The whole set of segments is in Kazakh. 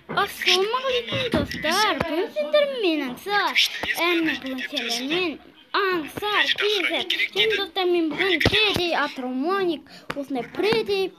Assalamualaikum dostlar. Ben sizlerle Ансар Пизет. Şimdi dostlar men bugün Predi Atromonik осындай Predi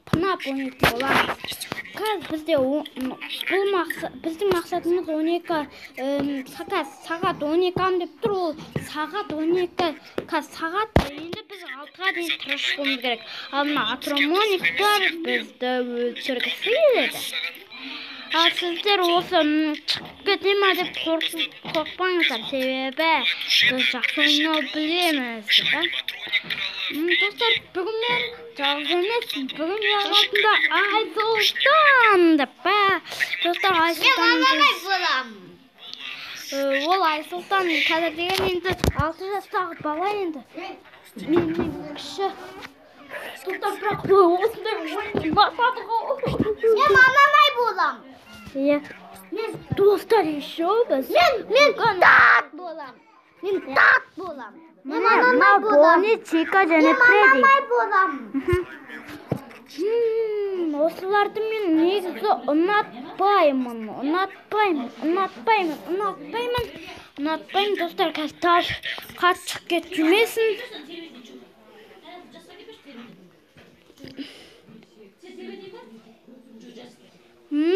Panaponik olamiz. Қазір бізде біздің мақсатымыз 12 сағат 12 деп тұр, ол сағат 12 сағат енді біз 6-ға дейін тырысуымыз керек. Ал мына Атромониктар бізді өлтіргісі келеді. Ал сіздер осы шығып кете ма деп қорықпаңыздар, себебі біз жақсы ойнауды білеміз. Достар, бүгін мен жалғыз емес, бүгін жалғасында Айсұлтан деп па. Достар, Айсұлтан ол Айсұлтан қазір деген енді 6 жастағы бала енді. Менен кіші. Достар, бірақ осындай ойынды мақсаты ғой. Мен мамамай болам. Мен достар еще біз. Мен тат болам. Мен тат болам. Мамамай болам. Чика және Преди. Мамамай болам. Осыларды мен негізі ұнатпаймын. Достар, қазір таш қатшық кетмесін.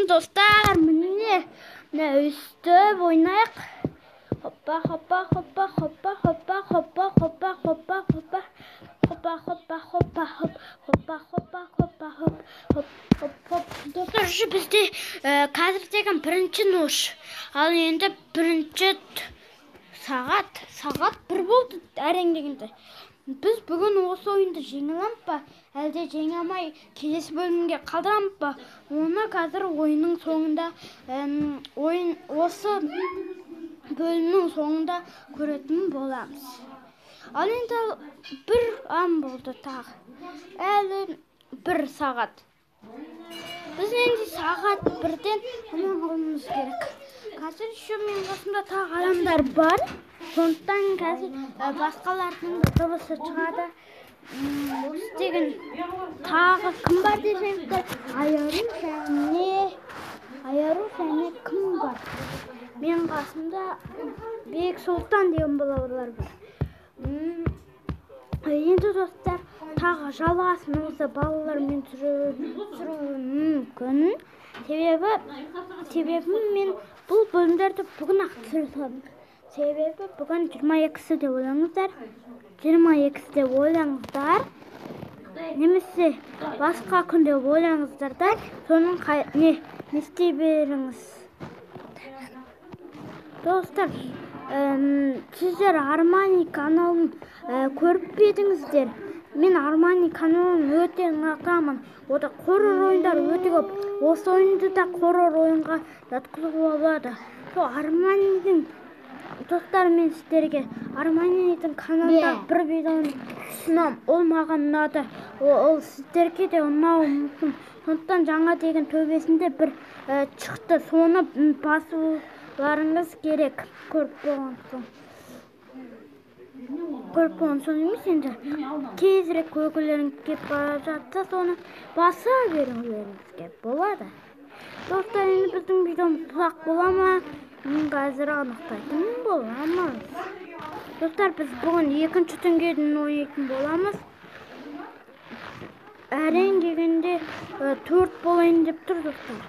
Достар, міне өстіп ойнайық. Хоппа. Достар, бізде қазір деген бірінші нөш. Ал енді бірінші сағат 1 болды әрең дегенде. Біз бүгін осы ойынды жеңіламыз ба, әлде жеңе алмай келесі бөлімге қалдырамыз ба? Оны қазір ойынның соңында, осы бөлімнің соңында көретін боламыз. Ал енді бір болды тағы. Әлі 1 сағат. Біз енді сағат 1-ден қалуымыз керек. Қазір еще мен қасымда тағы адамдар бар. Сондықтан қазір басқалардың дыбысы шығады. Осы деген тағы кім бар десеңіздер, Айару және кім бар? Мен қасымда Бек Сұлтан деген балалар бар. Енді достар, тағы жалғасын осы балалармен жүруі мүмкін. Себебі мен бұл бөлімдерді бүгін-ақ түсірсем. Себебі бүгін 22-сі деп ойлаңыздар. Немесе басқа күн деп ойлаңыздар да, соның не істей беріңіз. Достар, сіздер Армани каналын көріп бедіңіздер. Мен Армани каналын өте ұнатамын. Ода хоррор ойындар өте көп. Осы ойынды да хоррор ойынға жатқызуға болады. Сол Арманидың достар, мен сіздерге Арманидың каналында бір видеоны ұсынам. Ол маған ұнады. Ол сіздерге де ұнауы мүмкін. Сондықтан жаңа деген төбесінде бір шықты. Соны басуларыңыз керек. Көріп болған соң емес енді. Тезірек көргілеріңіз кеп бара жатса, соны баса берулеріңізге болады. Достар, енді біздің видеомыз ұзақ бола ма? Мен қазір анықтайтын боламыз. Достар, біз бүгін 2-ші түнге дейін ойнайтын боламыз. Әрең дегенде 4 болайын деп тұр достар.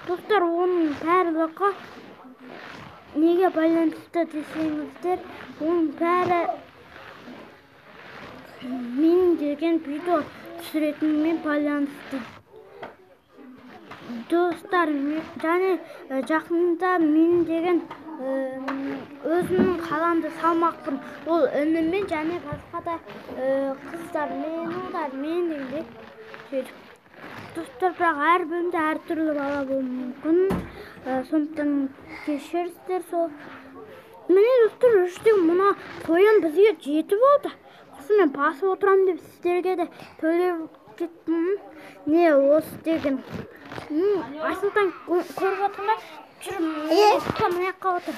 Достар, оның барлығы неге байланысты десеңіздер, оның бәрі мен деген видео түсіретінмен байланысты. Достар, және жақында мен деген өзімнің қаламды салмақпын. Ол үнімен және басқа да қыздар, мен дегенде. Достар, бірақ әр бөлімде әр түрлі бала болуы мүмкін. Сондықтан кешіріңіздер сол. Міне достар, үштен мұна қойын бізге 7 болды. Осы мен басып отырамын деп сіздерге де төлеп кеттім. Не осы деген. Айсұлтан көріп отырмай, жүрім, мына жаққа отыр.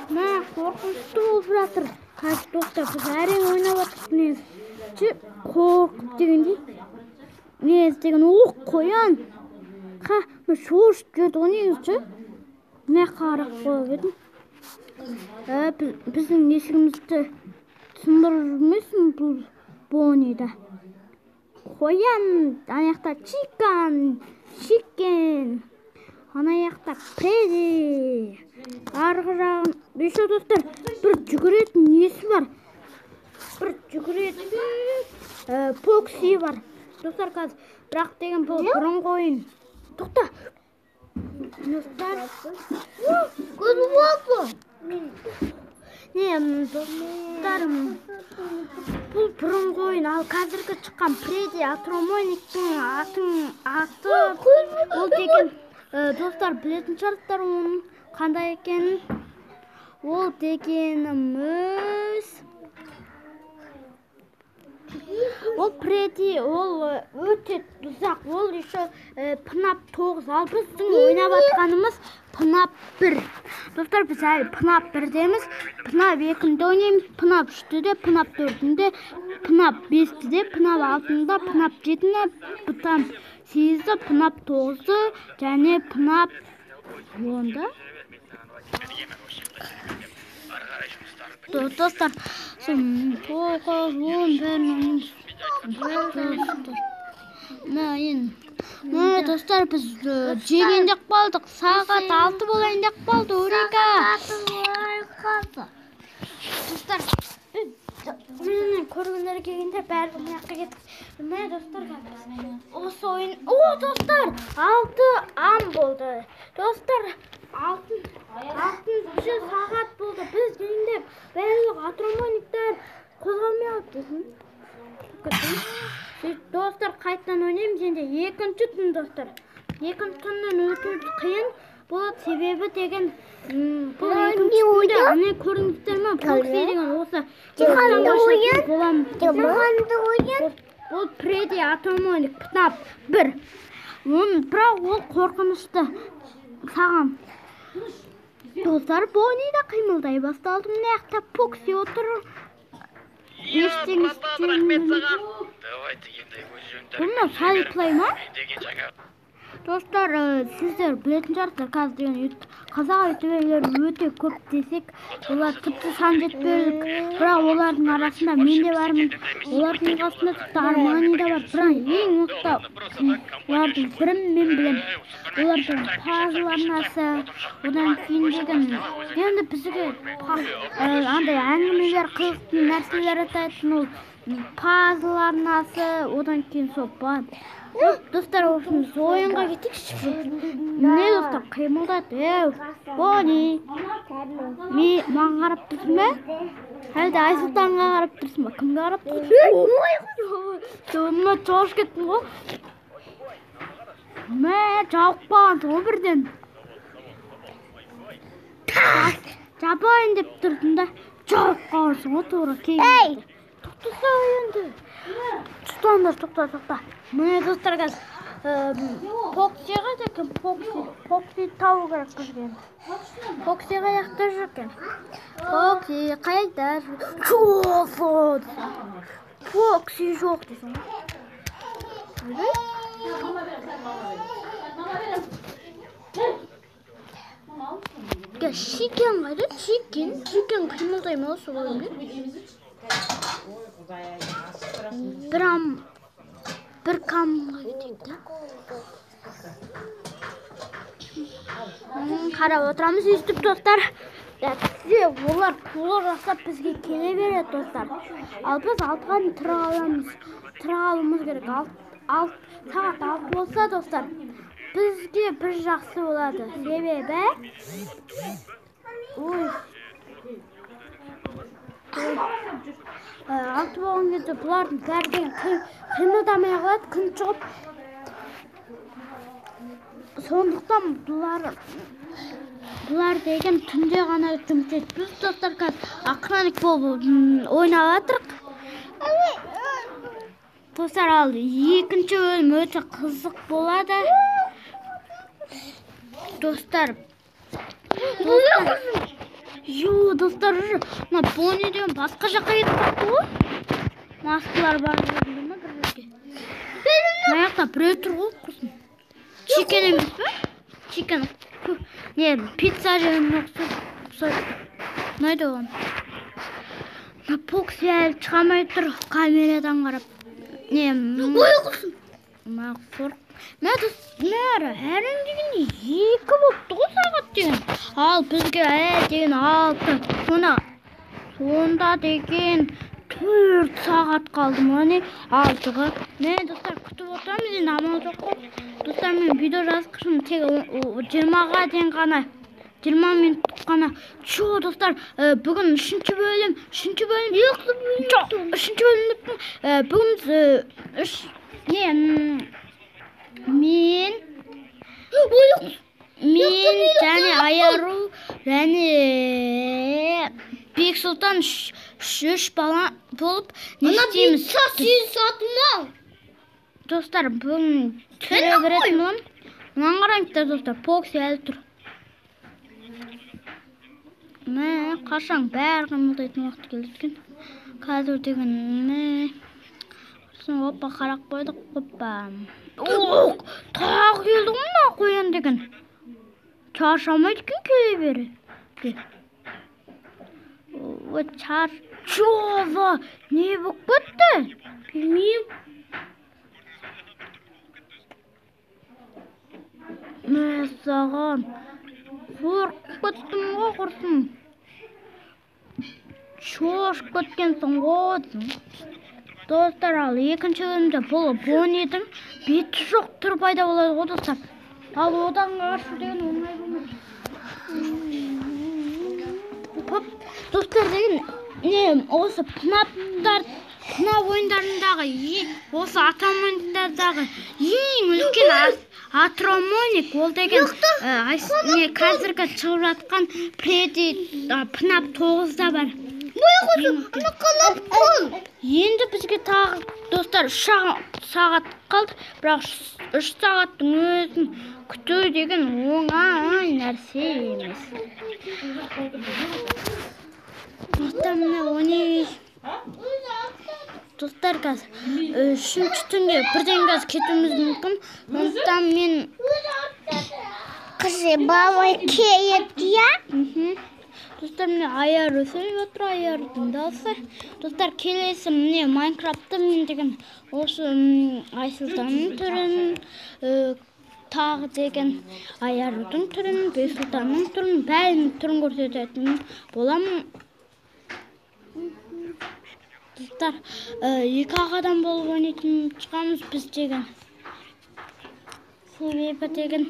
Мына қорқынышты болып жатыр. Қазір достар, біз әрең ойнап отырмыз негізі. Қорқып дегендей. Негізі деген оқ қоян. Ха, мен шошып жүрді ғой негізі. Мына қарап қойып едім. Біздің есігімізді сындырмайсың бұл Боннида. Қоян, ана жақта чикен. Ана жақта Фредди. Арғы жағын, бүйші достар, бір жүгіретін несі бар. Бір жүгіретін Фокси бар. Достар қазір, бірақ деген бұл бұрынғы ойын. Тоқта. Достар. Көз болды. Не, достарым. Бұл бұрынғы ойын, ал қазіргі шыққан Фредди Атромониктің аты. Ол деген, достар, білетін шығарсыздар оның қандай екенін. Ол дегеніміз. Ол Фредди, ол өте ұзақ, ол еще ФНАФ 9, ал біздің ойнап атқанымыз ФНАФ 1. Достар, біз әлі ФНАФ 1-деміз, ФНАФ 2-де ойнаймыз, ФНАФ 3-де, ФНАФ 4-де, ФНАФ 5-де, ФНАФ 6-да, ФНАФ 7-де, ФНАФ 8-де, ФНАФ 9-де, және ФНАФ 10-да. Достар, достар, біз жегендек болдық, сағат 6 болайындек болды, Урика. Достар, менің көргендер келгенде бәрі мынаққа кеттік. Міне достар, осы ойын, достар, 6 ан болды. Достар, 6-шы сағат болды. Біз дейінде барлық атромониктер қозғалмай алды. Достар, қайтадан ойнаймыз енді екінші түн достар. Екінші түннен өту қиын болады, себебі деген бұл екінші түнде ане көріңіздер ме? Фокси деген осы бұл Фредди Атромоник ФНАФ 1. Бірақ ол қорқынышты саған. Достар, Боннида қимылдай басталды. Мына жақта Фокси отыр. Ештеңе істемейді. Бұны сайықлай ма? Достар, сіздер білетін шығарсыздар, қазір деген қазақ ютуберлер өте көп десек, олар тіпті сан жетпеулік. Бірақ олардың арасында мен де бармын. Олардың арасында тіпті Армани да бар. Бірақ ең мықты олардың бірін мен білем. Олардың пазл арнасы, одан кейін деген енді бізге андай әңгімелер, қызықты нәрселер айтатын ол пазл арнасы, одан кейін сол бар. Достар, біз ойынға кетейікші. Не достар, қимылдады. Бонни, маған қарап тұрсың ба? Әлде Айсұлтанға қарап тұрсың ба? Кімге қарап тұрсың? Сонына чауып кеттің ғой. Жауып қалғансың ғой бірден. Жабайын деп тұрдың да, жауып қалғансың ғой тура кейін. Тоқтаса енді. Тоқта. Міне достар, қазір Фоксиға декен, Фокси тауы керек бізген. Фокси қаяқта жүрген. Фокси қайда жүрген. Фокси жоқ дейсің. Шикен қайда? Шикен қимылдай ма осы ойынға? Bir kamға кетейік та. Қарап отырамыз, естіп достар. Олар пулы жасап бізге келе береді достар. Ал біз алтыға тұрғалымыз керек. Сағат 6 болса достар, бізге бір жақсы болады. Себебі алты болған кезде бұлардың бәрден қимылдамай қалады, күн шығып. Сондықтан бұлар деген түнде ғана жұмыс етеді. Біз достар қазір охранник болып ойнап жатырық. Достар, ал екінші бөлім өте қызық болады. Достар, достар, мына Бонни деген басқа жаққа кетіп қалды ғой. Маскалар бар жерінде ме бір жерге? Мына жақта біреу тұр ғой, құрсын. Chicken емес пе? Chicken. Не, pizza жеген ұқсас. Ұнайды оған. Покси әлі шығамай тұр камерадан қарап. Не, Ой құрсын. Мақсор. Мәрі, әрін деген 2 болыпты ғой сағат деген. Ал бізге деген 6. Сонда деген 4 сағат қалды ма? 6-ға. Достар, күтіп отырамыз, енді амал жоқ қой. Достар, мен видео жазғышым тек 20-ға дейін ғана. 20 минуттық қана. Чо, достар, бүгін 3-ші бөлім. 3-ші бөлім деппін. Бүгін мен және Аяру және Бек Сұлтан 3 бала болып не істейміз? Достар, бүгін түре беретін болам. Мұнан қараңыздар, достар, Покси әлі тұр. Қашан бәрі қимылдайтын уақыт келдік. Қазір деген опа қарақ қойдық. Опа. Тағы келді ғына қоян деген. Шаршамайды екен келе бері. Чова, не болып кетті? Білмеймін. Саған қорқып кеттім ғой құрсын. Шошып кеткенсің ғой. Достар, ал екінші бөлімде бұл Бонидің беті жоқ түр пайда болады ғой достар. Ал одан қарсы деген оңай болмайды. Достар деген осы пынап ойындарындағы осы атам ойындардағы ең үлкен атромоник ол деген қазіргі шығып жатқан Фредди пынап 9-да бар. Енді бізге тағы достар 3 сағат қалды, бірақ 3 сағаттың өзін күту деген оңай нәрсе емес. Достар, достар, қазір 3-ші түнге бірден қазір кетуіміз мүмкін. Сондықтан мен Қызы бабай келеді, я? Достар, міне Аяру сөйлеп отыр, Аяру тыңдасыздар. Достар, келесі міне Майнкрафтта мен деген осы Айсұлтанның түрін, тағы деген Аярудың түрін, Бексұлтанның түрін, бәрінің түрін көрсететін боламын. Достар, 2 ағадан болып ойнайтын шығамыз біз деген. Себебі деген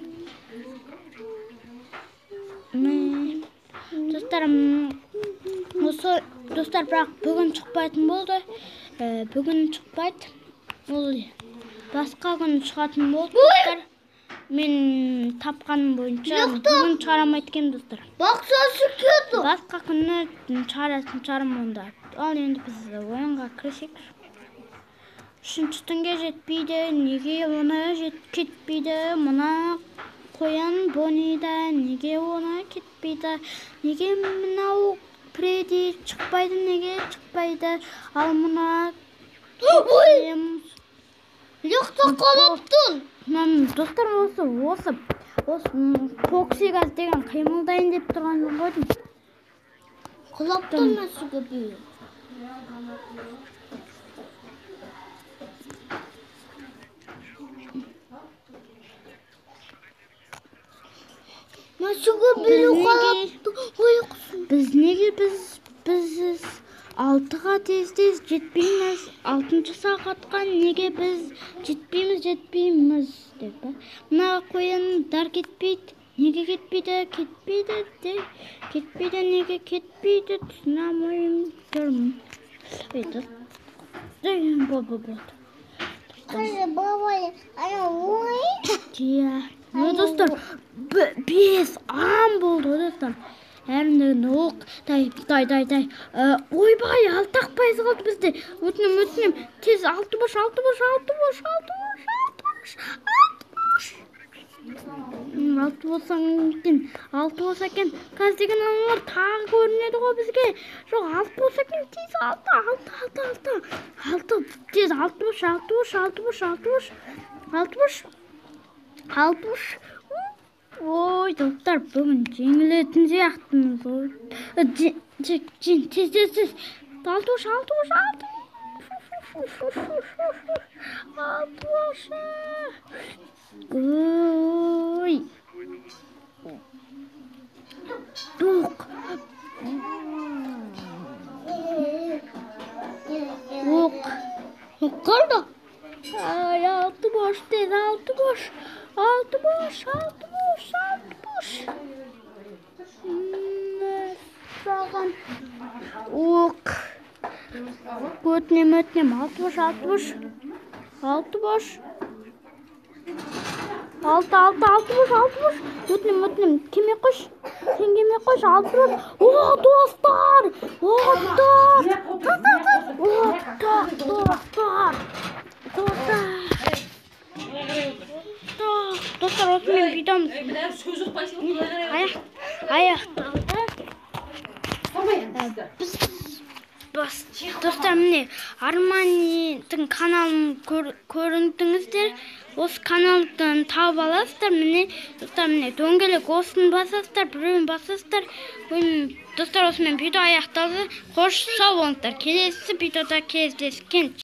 достар, бірақ бүгін шықпайтын болды. Бүгін шықпайды. Ол басқа күн шығатын болды, достар. Мен тапқаным бойынша бүгін шығарамайды екен, достар. Басқа күні шығарам онда. Ал енді біз ойынға кірісек. 3-ші түнге жетпейді. Неге оны кетпейді? Мұна қоян Бонида неге оны кетпейді? Неге мынау Фредди шықпайды? Неге шықпайды? Ал мұна Лёқта қалаптың. Достар, осы Покси газ деген қимылдайын деп тұрған қойдым. Қалаптың мәсі көбейі. Біз неге біз 6-ға тез жетпейміз, 6-шы сағатқа неге біз жетпейміз деп. Мына қояндар кетпейді, неге кетпейді, неге кетпейді, түсінамайым жүрмін. Қызы бабай, ана ой. Достар, 5 ан болды, достар. Әріндегі оқ, тай. Ойбай, 6 пайыз қалды бізде. Өтінем, тез 6 бош. 6 болса екен. Қазір деген аналар тағы көрінеді ғой бізге. Жоқ, 6 болса екен, тез 6. Тез 6 бош. Алтуш. Ой, достар, бүгін жеңілетін сияқтымыз ғой. Тез. Алтуш. Ой. Тук. Kaldı. Ay, altı boş değil, altı boş. Sağın. Ok. Götnem, altı boş. Altı boş. Götnem. Kime koş? Sen kime koş? Altı boş. Dostlar. Dostlar, osman videomuz ayaktaldı. Dostlar, mine Armani'nin kanalını көріңдіңіздер. Осы каналдан тауып аласыздар. Міне достар, міне дөңгелек осын басасыздар, біреуін басасыздар. Достар, осымен видео аяқталды. Қош сау болыңыздар. Келесі видеода кездескенше.